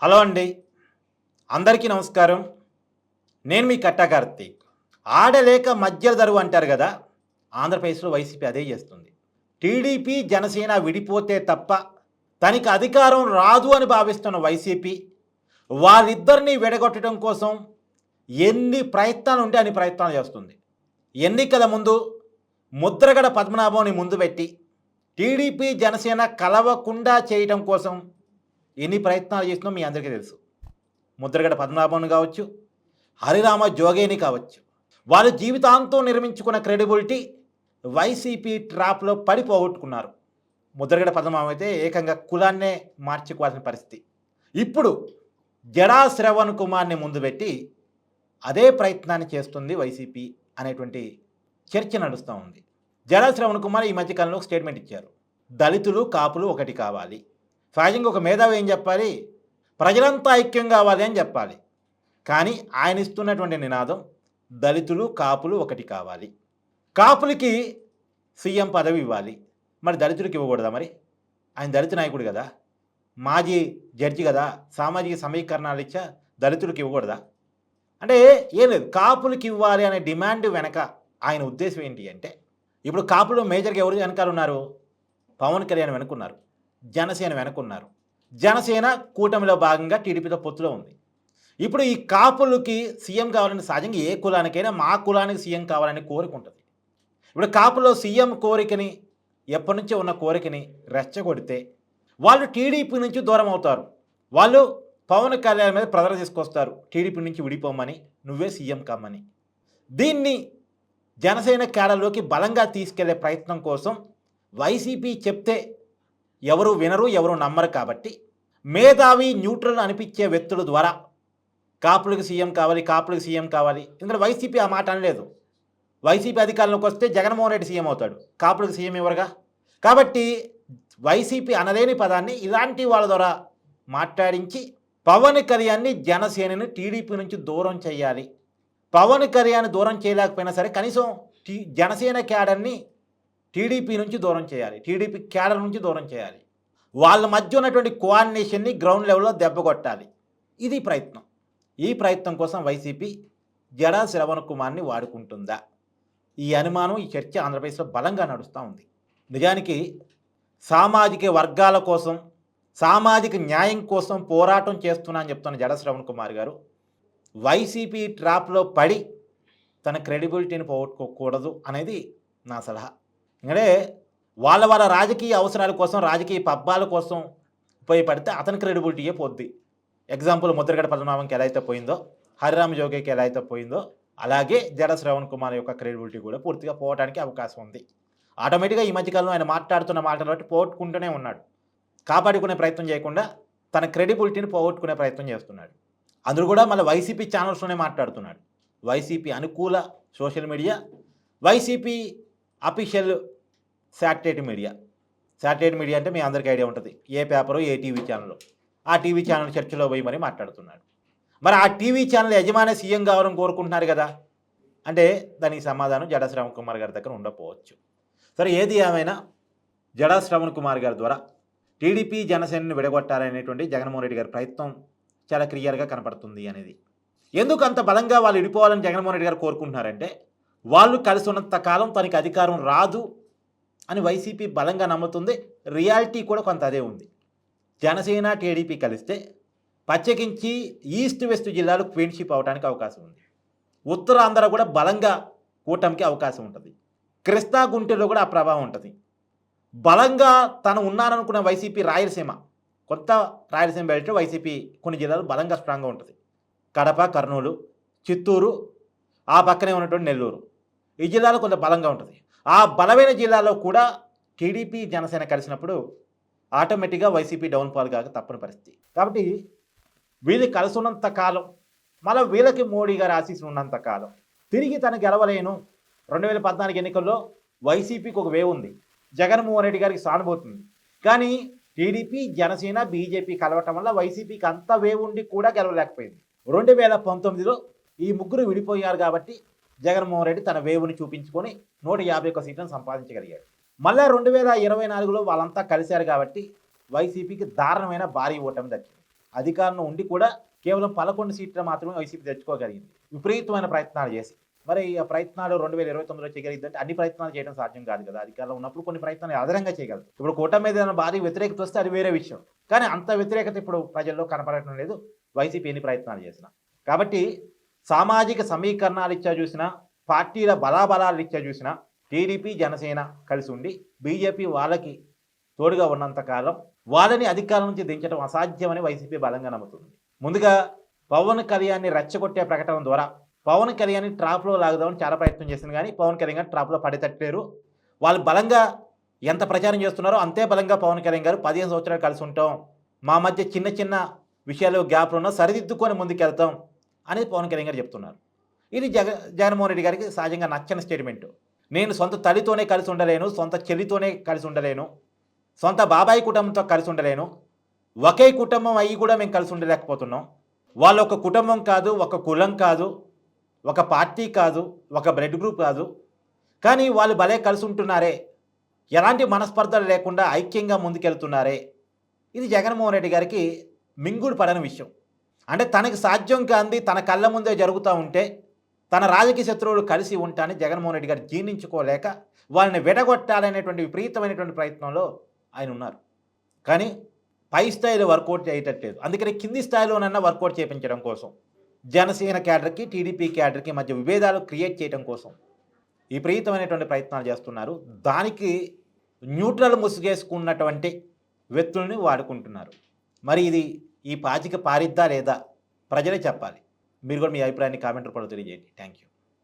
Hello అండి, అందరికీ నమస్కారం. నేను మీ కట్టా కార్తీక్. ఆడలేక మధ్యల దరువు అంటారు కదా, ఆంధ్రప్రదేశ్లో వైసీపీ అదే చేస్తుంది. టీడీపీ జనసేన విడిపోతే తప్ప తనకి అధికారం రాదు అని భావిస్తున్న వైసీపీ వాళ్ళిద్దరినీ విడగొట్టడం కోసం ఎన్ని ప్రయత్నాలు ఉంటే అన్ని ప్రయత్నాలు చేస్తుంది. ఎన్నికల ముందు ముద్రగడ పద్మనాభంని ముందు పెట్టి టీడీపీ జనసేన కలవకుండా చేయడం కోసం ఎన్ని ప్రయత్నాలు చేసినా మీ అందరికీ తెలుసు. ముద్రగడ పద్మనాభం కావచ్చు, హరిరామ జోగేని కావచ్చు, వాళ్ళు జీవితాంతం నిర్మించుకున్న క్రెడిబిలిటీ వైసీపీ ట్రాప్లో పడి పోగొట్టుకున్నారు. ముద్రగడ పద్మనాభం అయితే ఏకంగా కులాన్నే మార్చుకోవాల్సిన పరిస్థితి. ఇప్పుడు జడా శ్రవణ్ కుమార్ని ముందు పెట్టి అదే ప్రయత్నాన్ని చేస్తుంది వైసీపీ అనేటువంటి చర్చ నడుస్తూ ఉంది. జడా శ్రవణ్ కుమార్ ఈ మధ్యకాలంలో ఒక స్టేట్మెంట్ ఇచ్చారు. దళితులు కాపులు ఒకటి కావాలి. సహజంగా ఒక మేధావి ఏం చెప్పాలి, ప్రజలంతా ఐక్యం కావాలి అని చెప్పాలి. కానీ ఆయన ఇస్తున్నటువంటి నినాదం దళితులు కాపులు ఒకటి కావాలి. కాపులకి సీఎం పదవి ఇవ్వాలి, మరి దళితులకి ఇవ్వకూడదా? మరి ఆయన దళిత నాయకుడు కదా, మాజీ జడ్జి కదా, సామాజిక సమీకరణాలు ఇచ్చా దళితులకి ఇవ్వకూడదా? అంటే ఏం లేదు, కాపులకి ఇవ్వాలి అనే డిమాండ్ వెనక ఆయన ఉద్దేశం ఏంటి అంటే, ఇప్పుడు కాపులు మేజర్గా ఎవరు వెనకాల ఉన్నారు? పవన్ కళ్యాణ్ వెనుకున్నారు, జనసేన వెనుకున్నారు. జనసేన కూటమిలో భాగంగా టీడీపీతో పొత్తులో ఉంది. ఇప్పుడు ఈ కాపులకి సీఎం కావాలని సహజంగా ఏ కులానికైనా మా కులానికి సీఎం కావాలని కోరిక ఉంటుంది. ఇప్పుడు కాపులో సీఎం కోరికని ఎప్పటి నుంచో ఉన్న కోరికని రెచ్చగొడితే వాళ్ళు టీడీపీ నుంచి దూరం అవుతారు. వాళ్ళు పవన్ కళ్యాణ్ మీద ప్రజలు తీసుకొస్తారు, టీడీపీ నుంచి విడిపోమని, నువ్వే సీఎం కమ్మని. దీన్ని జనసేన కేడర్లోకి బలంగా తీసుకెళ్లే ప్రయత్నం కోసం వైసీపీ చెప్తే ఎవరు వినరు, ఎవరు నమ్మరు. కాబట్టి మేధావి న్యూట్రల్ అనిపించే వ్యక్తుల ద్వారా కాపులకు సీఎం కావాలి, కాపులకు సీఎం కావాలి. ఎందుకంటే వైసీపీ ఆ మాట అనలేదు. వైసీపీ అధికారంలోకి వస్తే జగన్మోహన్ రెడ్డి సీఎం అవుతాడు, కాపులకు సీఎం ఎవరుగా. కాబట్టి వైసీపీ అనలేని పదాన్ని ఇలాంటి వాళ్ళ ద్వారా మాట్లాడించి పవన్ కళ్యాణ్ని జనసేనని టీడీపీ నుంచి దూరం చేయాలి. పవన్ కళ్యాణ్ దూరం చేయలేకపోయినా సరే కనీసం జనసేన క్యాడర్ని టీడీపీ నుంచి దూరం చేయాలి, టీడీపీ క్యాడర్ నుంచి దూరం చేయాలి. వాళ్ళ మధ్య ఉన్నటువంటి కోఆర్డినేషన్ని గ్రౌండ్ లెవెల్లో దెబ్బ కొట్టాలి. ఇది ప్రయత్నం. ఈ ప్రయత్నం కోసం వైసీపీ జడా శ్రవణ్ కుమార్ని వాడుకుంటుందా? ఈ అనుమానం, ఈ చర్చ ఆంధ్రప్రదేశ్లో బలంగా నడుస్తూ ఉంది. నిజానికి సామాజిక వర్గాల కోసం, సామాజిక న్యాయం కోసం పోరాటం చేస్తున్నా అని చెప్తున్న జడా శ్రవణ్ కుమార్ గారు వైసీపీ ట్రాప్లో పడి తన క్రెడిబిలిటీని పోగొట్టుకోకూడదు అనేది నా సలహా. ఎందుకంటే వాళ్ళ రాజకీయ అవసరాల కోసం, రాజకీయ పబ్బాల కోసం ఉపయోగపడితే అతని క్రెడిబిలిటీయే పోద్ది. ఎగ్జాంపుల్ ముద్రగడ పద్మనాభంకి ఎలా అయితే పోయిందో, హరిరామ జోగేకి ఎలా అయితే పోయిందో, అలాగే జడా శ్రవణ్ కుమార్ యొక్క క్రెడిబిలిటీ కూడా పూర్తిగా పోవడానికి అవకాశం ఉంది. ఆటోమేటిక్గా ఈ మధ్యకాలంలో ఆయన మాట్లాడుతున్న మాటలు బట్టి పోగొట్టుకుంటూనే ఉన్నాడు. కాపాడుకునే ప్రయత్నం చేయకుండా తన క్రెడిబిలిటీని పోగొట్టుకునే ప్రయత్నం చేస్తున్నాడు. అందులో కూడా మళ్ళీ వైసీపీ ఛానల్స్లోనే మాట్లాడుతున్నాడు. వైసీపీ అనుకూల social media, YCP official satellite media అంటే మీ అందరికీ ఐడియా ఉంటుంది. ఏ పేపరు, ఏ టీవీ ఛానల్, ఆ టీవీ ఛానల్ చర్చలో పోయి మరి మాట్లాడుతున్నాడు. మరి ఆ టీవీ ఛానల్ యజమాని సీఎం కావాలని కోరుకుంటున్నారు కదా అంటే దానికి సమాధానం జడా శ్రవణ్ కుమార్ గారి దగ్గర ఉండకపోవచ్చు. సరే, ఏది ఏమైనా జడా శ్రవణ్ కుమార్ గారి ద్వారా టీడీపీ జనసేనని విడగొట్టాలనేటువంటి జగన్మోహన్ రెడ్డి గారి ప్రయత్నం చాలా క్లియర్గా కనపడుతుంది అనేది. ఎందుకు అంత బలంగా వాళ్ళు విడిపోవాలని జగన్మోహన్ రెడ్డి గారు కోరుకుంటున్నారంటే, వాళ్ళు కలిసి ఉన్నంత కాలం తనకి అధికారం రాదు అని వైసీపీ బలంగా నమ్ముతుంది. రియాలిటీ కూడా కొంత అదే ఉంది. జనసేన టీడీపీ కలిస్తే ప్రత్యేకించి ఈస్ట్ వెస్ట్ జిల్లాలు క్వీన్షిప్ అవడానికి అవకాశం ఉంది. ఉత్తరాంధ్ర కూడా బలంగా కూటమికి అవకాశం ఉంటుంది. కృష్ణా గుంటూరులో కూడా ఆ ప్రభావం ఉంటుంది. బలంగా తను ఉన్నారనుకున్న వైసీపీ రాయలసీమ, కొత్త రాయలసీమ బెల్ట్ వైసీపీ కొన్ని జిల్లాలు బలంగా స్ట్రాంగ్గా ఉంటుంది. కడప, కర్నూలు, చిత్తూరు, ఆ పక్కనే ఉన్నటువంటి నెల్లూరు, ఈ జిల్లాలో కొంత బలంగా ఉంటుంది. ఆ బలమైన జిల్లాలో కూడా టీడీపీ జనసేన కలిసినప్పుడు ఆటోమేటిక్గా వైసీపీ డౌన్ఫాల్ కాక తప్పని పరిస్థితి. కాబట్టి వీళ్ళు కలిసి ఉన్నంత కాలం, మళ్ళీ వీళ్ళకి మోడీ గారు ఆశీస్సులు ఉన్నంత కాలం తిరిగి తను గెలవలేను. 2014 ఎన్నికల్లో వైసీపీకి ఒక వేవ్ ఉంది, జగన్మోహన్ రెడ్డి గారికి సానుభూతుంది. కానీ టీడీపీ, జనసేన, బీజేపీ కలవటం వల్ల వైసీపీకి అంత వేవ్ ఉండి కూడా గెలవలేకపోయింది. 2019లో ఈ ముగ్గురు విడిపోయారు కాబట్టి జగన్మోహన్ రెడ్డి తన వేవుని చూపించుకొని 151 సీట్లను సంపాదించగలిగాడు. మళ్ళీ 2024లో వాళ్ళంతా కలిశారు కాబట్టి వైసీపీకి దారుణమైన భారీ ఓటమి దక్కింది. అధికారంలో ఉండి కూడా కేవలం 11 సీట్లు మాత్రమే వైసీపీ తెచ్చుకోగలిగింది. విపరీతమైన ప్రయత్నాలు చేసి. మరి ఆ ప్రయత్నాలు 2029లో చేయగలిగిద్దంటే అన్ని ప్రయత్నాలు చేయడం సాధ్యం కాదు కదా! అధికారంలో ఉన్నప్పుడు కొన్ని ప్రయత్నాలు అదనంగా చేయగలరు. ఇప్పుడు కూటమి మీద ఏదైనా భారీ వ్యతిరేకత వస్తే అది వేరే విషయం. కానీ అంత వ్యతిరేకత ఇప్పుడు ప్రజల్లో కనపడటం లేదు. వైసీపీ ఎన్ని ప్రయత్నాలు చేసినా. కాబట్టి సామాజిక సమీకరణాలు ఇచ్చా చూసినా, పార్టీల బలాబలాలు ఇచ్చా చూసినా టీడీపీ, జనసేన కలిసి ఉండి బీజేపీ వాళ్ళకి తోడుగా ఉన్నంత కాలం వాళ్ళని అధికారం నుంచి దించడం అసాధ్యమని వైసీపీ బలంగా నమ్ముతుంది. ముందుగా పవన్ కళ్యాణ్ని రెచ్చగొట్టే ప్రకటన ద్వారా పవన్ కళ్యాణ్ని ట్రాప్లో లాగుదామని చాలా ప్రయత్నం చేసింది, కానీ పవన్ కళ్యాణ్ గారు ట్రాప్లో పడేటట్లేరు. వాళ్ళు బలంగా ఎంత ప్రచారం చేస్తున్నారో అంతే బలంగా పవన్ కళ్యాణ్ గారు 15 సంవత్సరాలు కలిసి ఉంటాం, మా మధ్య చిన్న చిన్న విషయాలు గ్యాప్లు ఉన్నా సరిదిద్దుకొని ముందుకెళ్తాం అనేది పవన్ కళ్యాణ్ గారు చెప్తున్నారు. ఇది జగన్మోహన్ రెడ్డి గారికి సహజంగా నచ్చని స్టేట్మెంట్. నేను సొంత తల్లితోనే కలిసి ఉండలేను, సొంత చెల్లితోనే కలిసి ఉండలేను, సొంత బాబాయ్ కుటుంబంతో కలిసి ఉండలేను, ఒకే కుటుంబం అయ్యి కూడా మేము కలిసి ఉండలేకపోతున్నాం. వాళ్ళు ఒక కుటుంబం కాదు, ఒక కులం కాదు, ఒక పార్టీ కాదు, ఒక బ్లడ్ గ్రూప్ కాదు, కానీ వాళ్ళు భలే కలిసి ఉంటున్నారే, ఎలాంటి మనస్పర్ధలు లేకుండా ఐక్యంగా ముందుకెళ్తున్నారే. ఇది జగన్మోహన్ రెడ్డి గారికి మింగుడు పడని విషయం. అంటే తనకి సాధ్యం కాంది తన కళ్ళ ముందే జరుగుతూ ఉంటే తన రాజకీయ శత్రువులు కలిసి ఉంటానని జగన్మోహన్ రెడ్డి గారు జీర్ణించుకోలేక వాళ్ళని విడగొట్టాలనేటువంటి విపరీతమైనటువంటి ప్రయత్నంలో ఆయన ఉన్నారు. కానీ పై స్థాయిలో వర్కౌట్ చేయటట్లేదు. అందుకని కింది స్థాయిలోనన్నా వర్కౌట్ చేయించడం కోసం జనసేన క్యాడర్కి, టీడీపీ క్యాడర్కి మధ్య విభేదాలు క్రియేట్ చేయడం కోసం విపరీతమైనటువంటి ప్రయత్నాలు చేస్తున్నారు. దానికి న్యూట్రల్ ముసుగేసుకున్నటువంటి వ్యక్తుల్ని వాడుకుంటున్నారు. మరి ఇది ఈ పాచిక పారిద్దా లేదా ప్రజలే చెప్పాలి. మీరు కూడా మీ అభిప్రాయాన్ని కామెంట్ రూపంలో తెలియజేయండి. Thank you.